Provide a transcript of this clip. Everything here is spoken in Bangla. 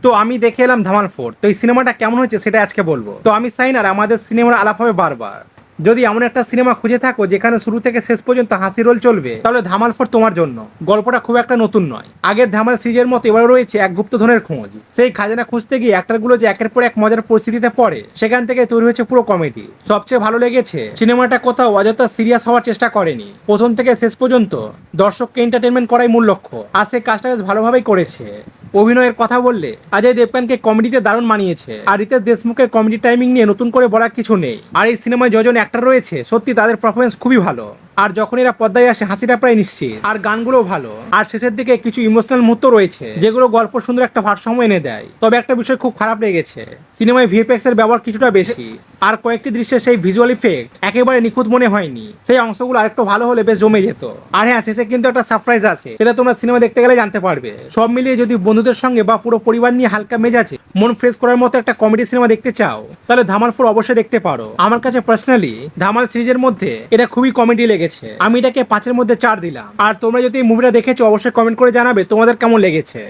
তো আমি দেখে এলাম ধামাল 4। তো এই সিনেমাটা কেমন হয়েছে সেটা আজকে বলবো। তো আমি চাই না আমাদের সিনেমার আলাপ হবে বারবার। যদি এমন একটা সিনেমা খুঁজে থাকো যেখানে শুরু থেকে শেষ পর্যন্ত হাসি রোল চলবে, তাহলে ধামাল 4 তোমার জন্য। গল্পটা খুব একটা নতুন নয়, আগের ধামাল সিরিজের মতো এবারও রয়েছে এক গুপ্তধনের খোঁজ। সেই খাজানা খুঁজতে গিয়ে অ্যাক্টরগুলো যে একের পর এক মজার পরিস্থিতিতে পড়ে, সেখান থেকে তৈরি হয়েছে পুরো কমেডি। সবচেয়ে ভালো লেগেছে সিনেমাটা কোথাও অযথা সিরিয়াস হওয়ার চেষ্টা করেনি। প্রথম থেকে শেষ পর্যন্ত দর্শককে এন্টারটেনমেন্ট করাই মূল লক্ষ্য, আর সে কাজটা বেশ ভালোভাবেই করেছে। অভিনয়ের কথা বললে অজয় দেবগানকে কমেডিতে দারুণ মানিয়েছে, আর রিতেশ দেশমুখের কমেডি টাইমিং নিয়ে নতুন করে বলার কিছু নেই। আর এই সিনেমায় যজন অ্যাক্টর রয়েছে সত্যি তাদের পারফরমেন্স খুবই ভালো। আর যখন এরা পর্দায় আসে হাসিটা প্রায় নিশ্চিত, আর গানগুলোও ভালো। আর শেষের দিকে কিছু ইমোশনাল মুহূর্ত রয়েছে যেগুলো গল্প সুন্দর একটা ভারসাম্য এনে দেয়। তবে একটা বিষয় খুব খারাপ লেগেছে, সিনেমায় ভিএফএক্স এর ব্যবহার কিছুটা বেশি, আর কয়েকটি দৃশ্যে সেই ভিজুয়াল ইফেক্ট একেবারে নিখুঁত মনে হয়নি। সেই অংশগুলো আরেকটু ভালো হলে বেশ জমে যেত। আর হ্যাঁ, শেষে কিন্তু একটা সারপ্রাইজ আছে, সেটা তোমরা সিনেমা দেখতে গেলে জানতে পারবে। সব মিলিয়ে যদি বন্ধুদের সঙ্গে বা পুরো পরিবার নিয়ে হালকা মেজাজে মন ফ্রেশ করার মতো একটা কমেডি সিনেমা দেখতে চাও, তাহলে ধামাল 4 অবশ্যই দেখতে পারো। আমার কাছে পার্সোনালি ধামাল সিরিজের মধ্যে এটা খুবই কমেডি লেগেছে। আমি এটাকে 5-এর মধ্যে 4 দিলাম। আর তোমরা যদি এই মুভিটা দেখেছো অবশ্যই কমেন্ট করে জানাবে তোমাদের কেমন লেগেছে।